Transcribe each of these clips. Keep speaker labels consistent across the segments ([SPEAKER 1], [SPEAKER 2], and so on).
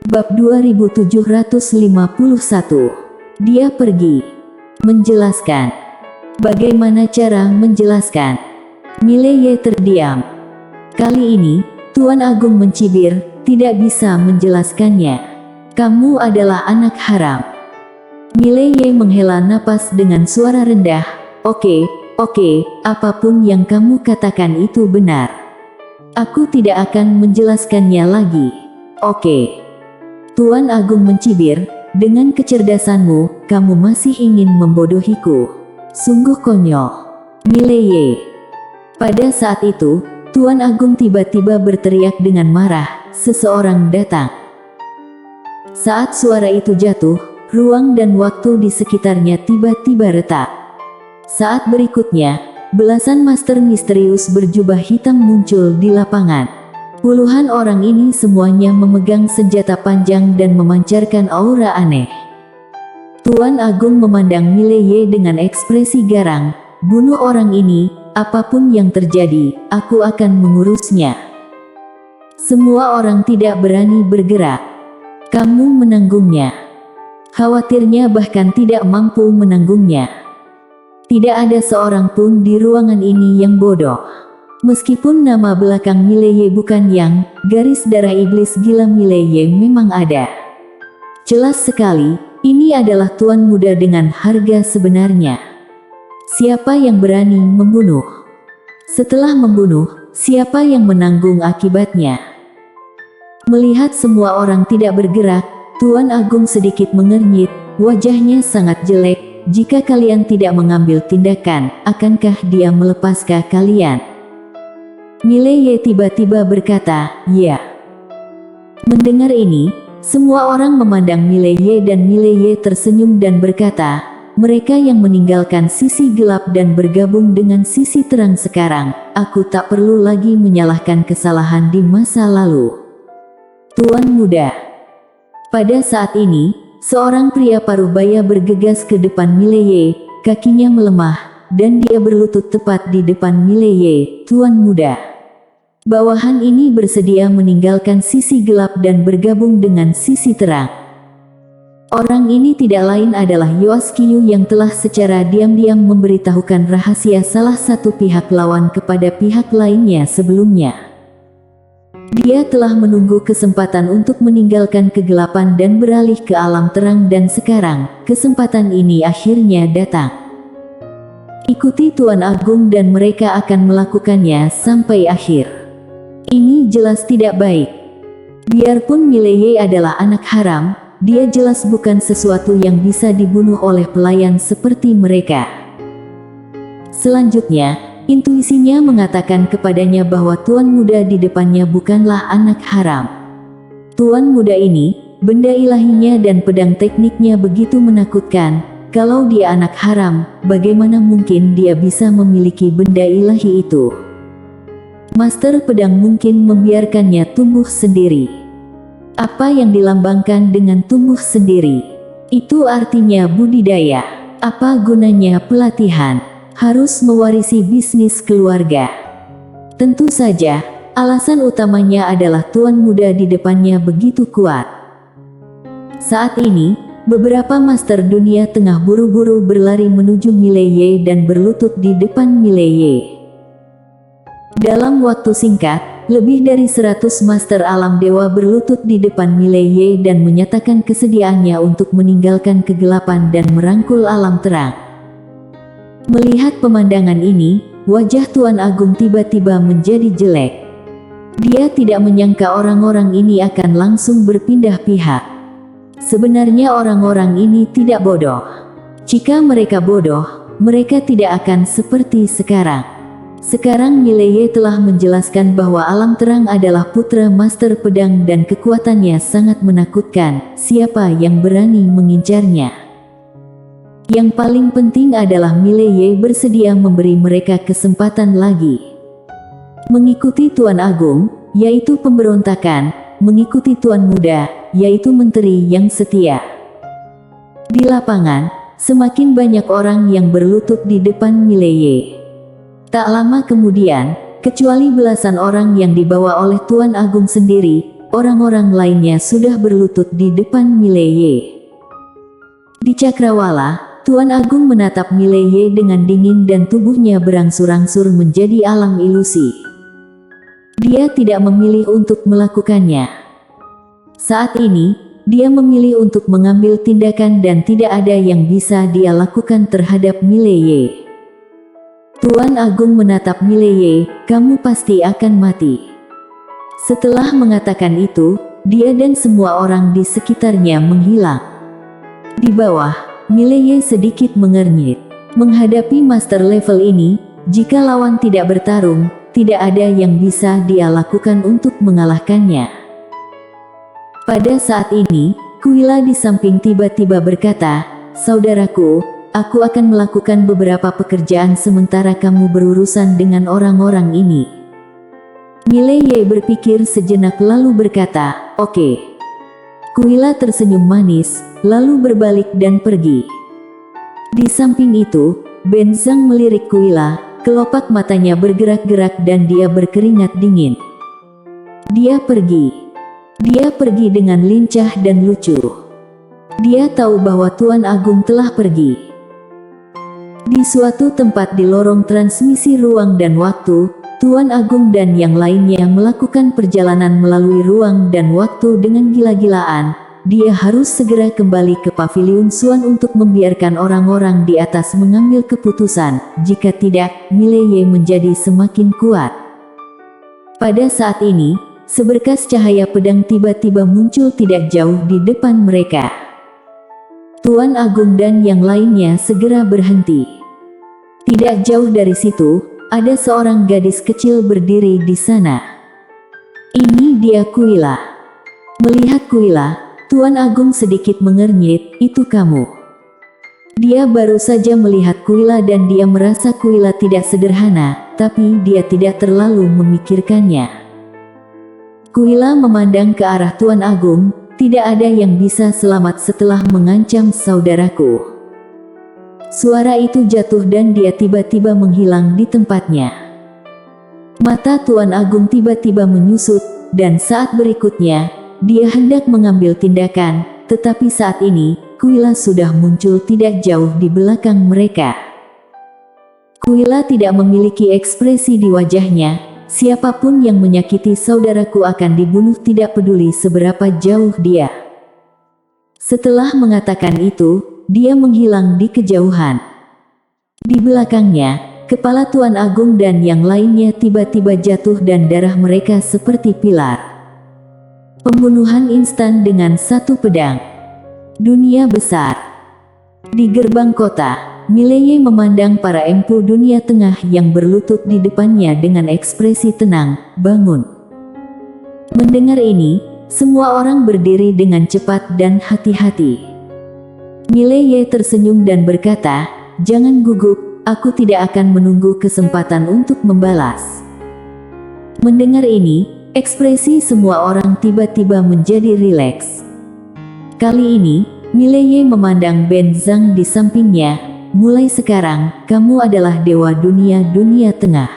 [SPEAKER 1] Bab 2751. Dia pergi. Menjelaskan. Bagaimana cara menjelaskan? Mileye terdiam. Kali ini, Tuan Agung mencibir, tidak bisa menjelaskannya. Kamu adalah anak haram. Mileye menghela napas dengan suara rendah. Oke, apapun yang kamu katakan itu benar. Aku tidak akan menjelaskannya lagi. Oke. Tuan Agung mencibir, dengan kecerdasanmu, kamu masih ingin membodohiku. Sungguh konyol. Mileye. Pada saat itu, Tuan Agung tiba-tiba berteriak dengan marah, seseorang datang. Saat suara itu jatuh, ruang dan waktu di sekitarnya tiba-tiba retak. Saat berikutnya, belasan master misterius berjubah hitam muncul di lapangan. Puluhan orang ini semuanya memegang senjata panjang dan memancarkan aura aneh. Tuan Agung memandang Mileye dengan ekspresi garang, bunuh orang ini, apapun yang terjadi, aku akan mengurusnya. Semua orang tidak berani bergerak. Kamu menanggungnya. Khawatirnya bahkan tidak mampu menanggungnya. Tidak ada seorang pun di ruangan ini yang bodoh. Meskipun nama belakang Mileye bukan Yang, garis darah iblis gila Mileye memang ada. Jelas sekali, ini adalah tuan muda dengan harga sebenarnya. Siapa yang berani membunuh? Setelah membunuh, siapa yang menanggung akibatnya? Melihat semua orang tidak bergerak, Tuan Agung sedikit mengernyit, wajahnya sangat jelek. Jika kalian tidak mengambil tindakan, akankah dia melepaskan kalian? Mileye tiba-tiba berkata, ya. Mendengar ini, semua orang memandang Mileye dan Mileye tersenyum dan berkata, mereka yang meninggalkan sisi gelap dan bergabung dengan sisi terang sekarang, aku tak perlu lagi menyalahkan kesalahan di masa lalu. Tuan muda. Pada saat ini, seorang pria parubaya bergegas ke depan Mileye, kakinya melemah, dan dia berlutut tepat di depan Mileye, Tuan muda. Bawahan ini bersedia meninggalkan sisi gelap dan bergabung dengan sisi terang. Orang ini tidak lain adalah Yoaskyu yang telah secara diam-diam memberitahukan rahasia salah satu pihak lawan kepada pihak lainnya sebelumnya. Dia telah menunggu kesempatan untuk meninggalkan kegelapan dan beralih ke alam terang dan sekarang, kesempatan ini akhirnya datang. Ikuti Tuan Agung dan mereka akan melakukannya sampai akhir. Ini jelas tidak baik. Biarpun Mileye adalah anak haram, dia jelas bukan sesuatu yang bisa dibunuh oleh pelayan seperti mereka. Selanjutnya, intuisinya mengatakan kepadanya bahwa tuan muda di depannya bukanlah anak haram. Tuan muda ini, benda ilahinya dan pedang tekniknya begitu menakutkan. Kalau dia anak haram, bagaimana mungkin dia bisa memiliki benda ilahi itu? Master pedang mungkin membiarkannya tumbuh sendiri. Apa yang dilambangkan dengan tumbuh sendiri? Itu artinya budidaya. Apa gunanya pelatihan? Harus mewarisi bisnis keluarga. Tentu saja, alasan utamanya adalah tuan muda di depannya begitu kuat. Saat ini, beberapa master dunia tengah buru-buru berlari menuju Mileye dan berlutut di depan Mileye. Dalam waktu singkat, lebih dari 100 master alam dewa berlutut di depan Mileye dan menyatakan kesediaannya untuk meninggalkan kegelapan dan merangkul alam terang. Melihat pemandangan ini, wajah Tuan Agung tiba-tiba menjadi jelek. Dia tidak menyangka orang-orang ini akan langsung berpindah pihak. Sebenarnya orang-orang ini tidak bodoh. Jika mereka bodoh, mereka tidak akan seperti sekarang. Sekarang Mileye telah menjelaskan bahwa alam terang adalah putra master pedang dan kekuatannya sangat menakutkan. Siapa yang berani mengincarnya? Yang paling penting adalah Mileye bersedia memberi mereka kesempatan lagi. Mengikuti Tuan Agung, yaitu pemberontakan, mengikuti Tuan Muda, yaitu menteri yang setia. Di lapangan, semakin banyak orang yang berlutut di depan Mileye. Tak lama kemudian, kecuali belasan orang yang dibawa oleh Tuan Agung sendiri, orang-orang lainnya sudah berlutut di depan Mileye. Di Cakrawala, Tuan Agung menatap Mileye dengan dingin dan tubuhnya berangsur-angsur menjadi alam ilusi. Dia tidak memilih untuk melakukannya. Saat ini, dia memilih untuk mengambil tindakan dan tidak ada yang bisa dia lakukan terhadap Mileye. Tuan Agung menatap Mileye, "Kamu pasti akan mati." Setelah mengatakan itu, dia dan semua orang di sekitarnya menghilang. Di bawah, Mileye sedikit mengernyit. Menghadapi master level ini, jika lawan tidak bertarung, tidak ada yang bisa dia lakukan untuk mengalahkannya. Pada saat ini, Kuila di samping tiba-tiba berkata, "Saudaraku, aku akan melakukan beberapa pekerjaan sementara kamu berurusan dengan orang-orang ini." Mileye berpikir sejenak lalu berkata, "Oke." Kuila tersenyum manis, lalu berbalik dan pergi. Di samping itu, Ben Zhang melirik Kuila, kelopak matanya bergerak-gerak dan dia berkeringat dingin. Dia pergi. Dia pergi dengan lincah dan lucu. Dia tahu bahwa Tuan Agung telah pergi. Di suatu tempat di lorong transmisi ruang dan waktu, Tuan Agung dan yang lainnya melakukan perjalanan melalui ruang dan waktu dengan gila-gilaan. Dia harus segera kembali ke Paviliun Xuan untuk membiarkan orang-orang di atas mengambil keputusan. Jika tidak, Mileye menjadi semakin kuat. Pada saat ini, seberkas cahaya pedang tiba-tiba muncul tidak jauh di depan mereka. Tuan Agung dan yang lainnya segera berhenti. Tidak jauh dari situ, ada seorang gadis kecil berdiri di sana. Ini dia Kuila. Melihat Kuila, Tuan Agung sedikit mengernyit, "Itu kamu." Dia baru saja melihat Kuila dan dia merasa Kuila tidak sederhana, tapi dia tidak terlalu memikirkannya. Kuila memandang ke arah Tuan Agung, "Tidak ada yang bisa selamat setelah mengancam saudaraku." Suara itu jatuh dan dia tiba-tiba menghilang di tempatnya. Mata Tuan Agung tiba-tiba menyusut, dan saat berikutnya, dia hendak mengambil tindakan, tetapi saat ini, Kuila sudah muncul tidak jauh di belakang mereka. Kuila tidak memiliki ekspresi di wajahnya, siapapun yang menyakiti saudaraku akan dibunuh tidak peduli seberapa jauh dia. Setelah mengatakan itu, dia menghilang di kejauhan. Di belakangnya, kepala Tuan Agung dan yang lainnya tiba-tiba jatuh dan darah mereka seperti pilar. Pembunuhan instan dengan satu pedang. Dunia besar. Di gerbang kota, Mileye memandang para empu dunia tengah yang berlutut di depannya dengan ekspresi tenang, "Bangun." Mendengar ini, semua orang berdiri dengan cepat dan hati-hati. Mileye tersenyum dan berkata, "Jangan gugup, aku tidak akan menunggu kesempatan untuk membalas." Mendengar ini, ekspresi semua orang tiba-tiba menjadi rileks. Kali ini, Mileye memandang Ben Zhang di sampingnya, "Mulai sekarang, kamu adalah dewa dunia tengah."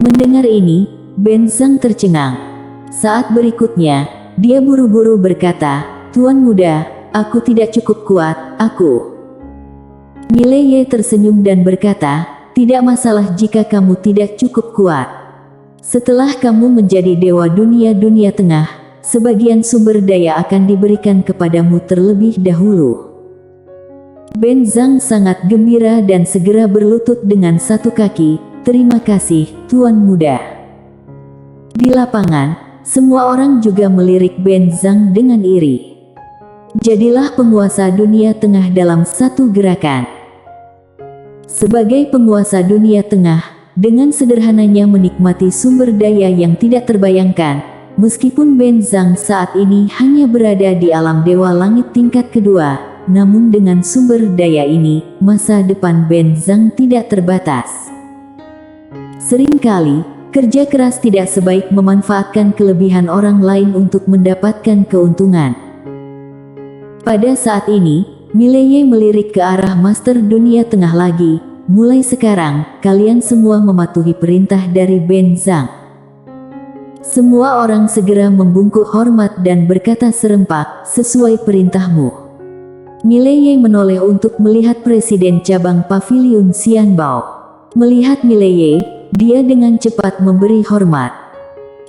[SPEAKER 1] Mendengar ini, Ben Zhang tercengang. Saat berikutnya, dia buru-buru berkata, "Tuan muda, aku tidak cukup kuat, aku." Mileye tersenyum dan berkata, "Tidak masalah jika kamu tidak cukup kuat. Setelah kamu menjadi dewa dunia tengah, sebagian sumber daya akan diberikan kepadamu terlebih dahulu." Ben Zhang sangat gembira dan segera berlutut dengan satu kaki, "Terima kasih, Tuan muda." Di lapangan, semua orang juga melirik Ben Zhang dengan iri. Jadilah penguasa dunia tengah dalam satu gerakan. Sebagai penguasa dunia tengah, dengan sederhananya menikmati sumber daya yang tidak terbayangkan, meskipun Ben Zhang saat ini hanya berada di alam dewa langit tingkat kedua, namun dengan sumber daya ini, masa depan Ben Zhang tidak terbatas. Seringkali, kerja keras tidak sebaik memanfaatkan kelebihan orang lain untuk mendapatkan keuntungan. Pada saat ini, Mileye melirik ke arah Master Dunia Tengah lagi, "Mulai sekarang, kalian semua mematuhi perintah dari Ben Zhang." Semua orang segera membungkuk hormat dan berkata serempak, "Sesuai perintahmu." Mileye menoleh untuk melihat Presiden Cabang Paviliun Xianbao. Melihat Mileye, dia dengan cepat memberi hormat.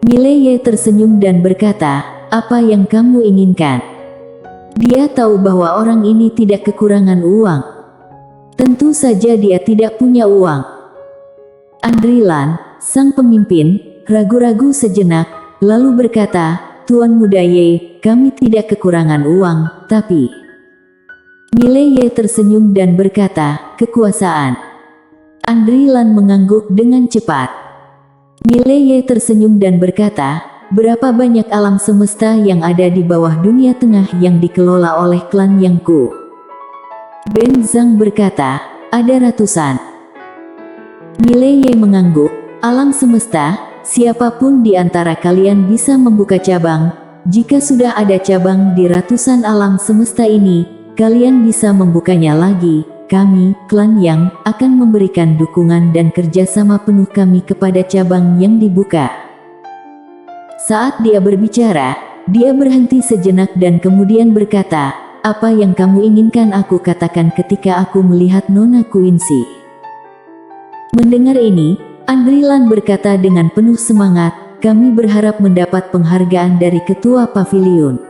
[SPEAKER 1] Mileye tersenyum dan berkata, "Apa yang kamu inginkan?" Dia tahu bahwa orang ini tidak kekurangan uang. Tentu saja dia tidak punya uang. Andri Lan, sang pemimpin, ragu-ragu sejenak, lalu berkata, "Tuan Muda Ye, kami tidak kekurangan uang, tapi..." Mileye tersenyum dan berkata, "Kekuasaan." Andri Lan mengangguk dengan cepat. Mileye tersenyum dan berkata, "Berapa banyak alam semesta yang ada di bawah dunia tengah yang dikelola oleh klan Yang Ku?" Ben Zhang berkata, "Ada ratusan." Mileye mengangguk, "Alam semesta, siapapun di antara kalian bisa membuka cabang. Jika sudah ada cabang di ratusan alam semesta ini, kalian bisa membukanya lagi. Kami, klan Yang, akan memberikan dukungan dan kerjasama penuh kami kepada cabang yang dibuka." Saat dia berbicara, dia berhenti sejenak dan kemudian berkata, "Apa yang kamu inginkan aku katakan ketika aku melihat Nona Quincy?" Mendengar ini, Andri Lan berkata dengan penuh semangat, "Kami berharap mendapat penghargaan dari ketua paviliun."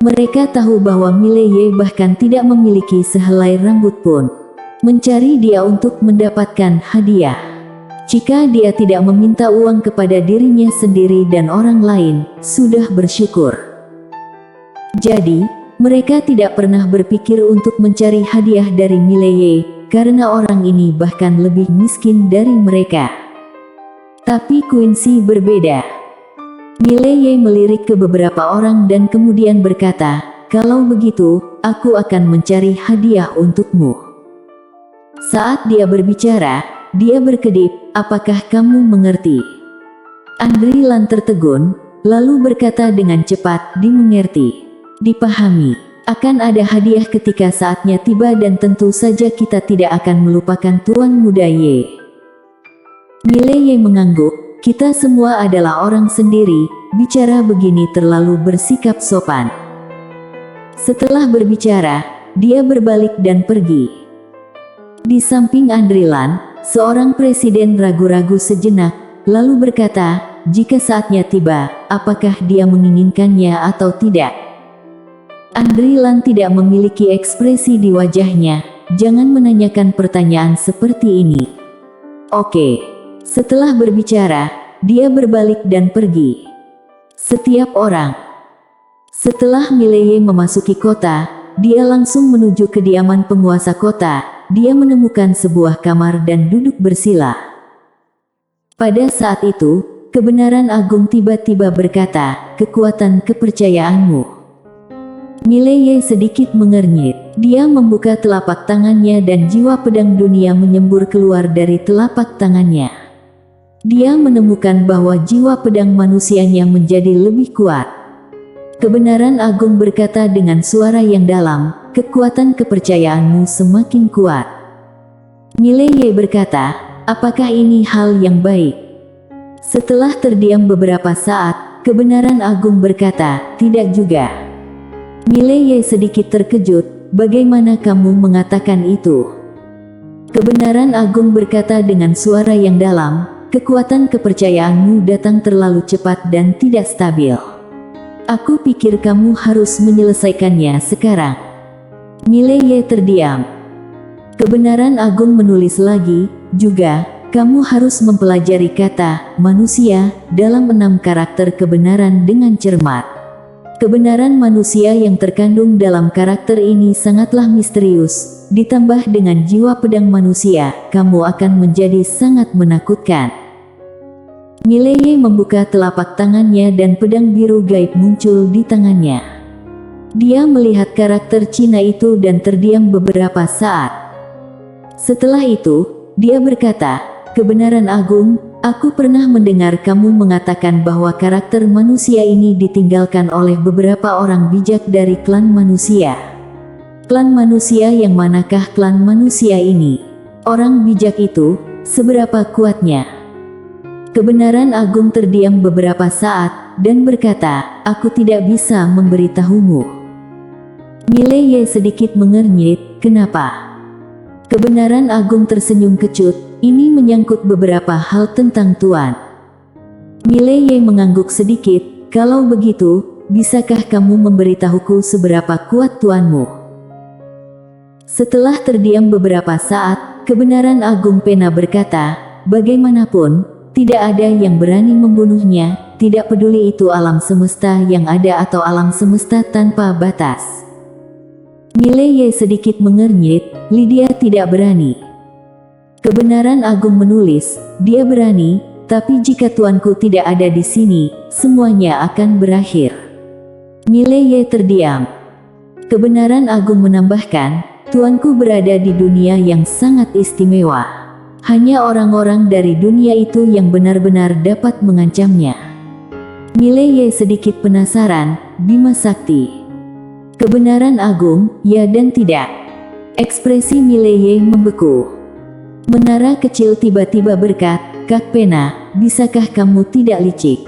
[SPEAKER 1] Mereka tahu bahwa Mileye bahkan tidak memiliki sehelai rambut pun. Mencari dia untuk mendapatkan hadiah. Jika dia tidak meminta uang kepada dirinya sendiri dan orang lain, sudah bersyukur. Jadi, mereka tidak pernah berpikir untuk mencari hadiah dari Mileye, karena orang ini bahkan lebih miskin dari mereka. Tapi Quincy berbeda. Mileye melirik ke beberapa orang dan kemudian berkata, "Kalau begitu, aku akan mencari hadiah untukmu." Saat dia berbicara, dia berkedip, "Apakah kamu mengerti?" Andri Lan tertegun, lalu berkata dengan cepat, "Dimengerti. Dipahami. Akan ada hadiah ketika saatnya tiba dan tentu saja kita tidak akan melupakan Tuan Muda Ye." Mileye mengangguk, "Kita semua adalah orang sendiri, bicara begini terlalu bersikap sopan." Setelah berbicara, dia berbalik dan pergi. Di samping Andri Lan, seorang presiden ragu-ragu sejenak, lalu berkata, "Jika saatnya tiba, apakah dia menginginkannya atau tidak?" Andri Lan tidak memiliki ekspresi di wajahnya. "Jangan menanyakan pertanyaan seperti ini." "Oke." Setelah berbicara, dia berbalik dan pergi. Setiap orang. Setelah Mileye memasuki kota, dia langsung menuju kediaman penguasa kota. Dia menemukan sebuah kamar dan duduk bersila. Pada saat itu, kebenaran agung tiba-tiba berkata, "Kekuatan kepercayaanmu." Mileye sedikit mengernyit. Dia membuka telapak tangannya dan jiwa pedang dunia menyembur keluar dari telapak tangannya. Dia menemukan bahwa jiwa pedang manusianya menjadi lebih kuat. Kebenaran agung berkata dengan suara yang dalam, "Kekuatan kepercayaanmu semakin kuat." Mileye berkata, "Apakah ini hal yang baik?" Setelah terdiam beberapa saat, kebenaran agung berkata, "Tidak juga." Mileye sedikit terkejut, "Bagaimana kamu mengatakan itu?" Kebenaran agung berkata dengan suara yang dalam, "Kekuatan kepercayaanmu datang terlalu cepat dan tidak stabil. Aku pikir kamu harus menyelesaikannya sekarang." Mileye terdiam. Kebenaran agung menulis lagi, "Juga, kamu harus mempelajari kata manusia dalam 6 karakter kebenaran dengan cermat." Kebenaran manusia yang terkandung dalam karakter ini sangatlah misterius. Ditambah dengan jiwa pedang manusia, kamu akan menjadi sangat menakutkan. Mileye membuka telapak tangannya dan pedang biru gaib muncul di tangannya. Dia melihat karakter Cina itu dan terdiam beberapa saat. Setelah itu, dia berkata, "Kebenaran agung, aku pernah mendengar kamu mengatakan bahwa karakter manusia ini ditinggalkan oleh beberapa orang bijak dari klan manusia. Klan manusia yang manakah klan manusia ini? Orang bijak itu, seberapa kuatnya?" Kebenaran Agung terdiam beberapa saat, dan berkata, aku tidak bisa memberitahumu. Mileye sedikit mengernyit, kenapa? Kebenaran Agung tersenyum kecut, ini menyangkut beberapa hal tentang Tuan. Mileye mengangguk sedikit, kalau begitu, bisakah kamu memberitahuku seberapa kuat Tuanmu? Setelah terdiam beberapa saat, Kebenaran Agung Pena berkata, bagaimanapun, tidak ada yang berani membunuhnya, tidak peduli itu alam semesta yang ada atau alam semesta tanpa batas. Mileye sedikit mengernyit, Lydia tidak berani. Kebenaran Agung menulis, dia berani, tapi jika tuanku tidak ada di sini, semuanya akan berakhir. Mileye terdiam. Kebenaran Agung menambahkan, tuanku berada di dunia yang sangat istimewa. Hanya orang-orang dari dunia itu yang benar-benar dapat mengancamnya. Mileye sedikit penasaran, Bima Sakti. Kebenaran Agung, ya dan tidak. Ekspresi Mileye membeku. Menara kecil tiba-tiba berkat, Kak Pena, bisakah kamu tidak licik?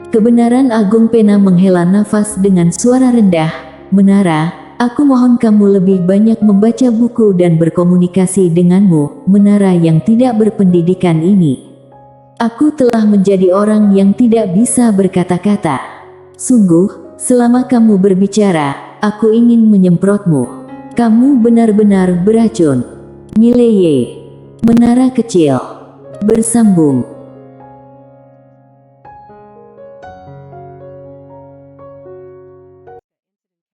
[SPEAKER 1] Kebenaran Agung Pena menghela nafas dengan suara rendah, Menara, aku mohon kamu lebih banyak membaca buku dan berkomunikasi denganmu, menara yang tidak berpendidikan ini. Aku telah menjadi orang yang tidak bisa berkata-kata. Sungguh, selama kamu berbicara, aku ingin menyemprotmu. Kamu benar-benar beracun. Mileye. Menara kecil. Bersambung.